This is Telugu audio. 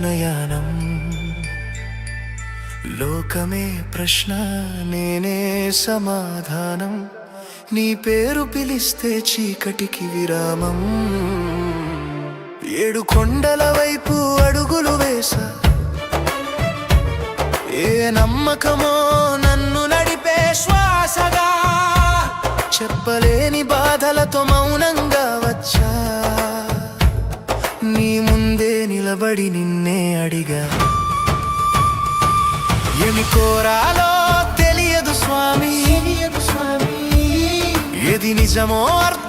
నయనం లోకమే ప్రశ్న నేనే సమాధానం నీ పేరు పిలిస్తే చీకటికి విరామం ఏడు కొండల వైపు అడుగులు వేసా ఏ నమ్మకమో నన్ను నడిపే శ్వాసగా చెప్పలేని బాధలతో మౌనంగా వచ్చా నీ ముందే నిలబడి నిన్నే అడిగా ఏమి కోరాలో తెలియదు స్వామి ఏది నిజమో అర్థం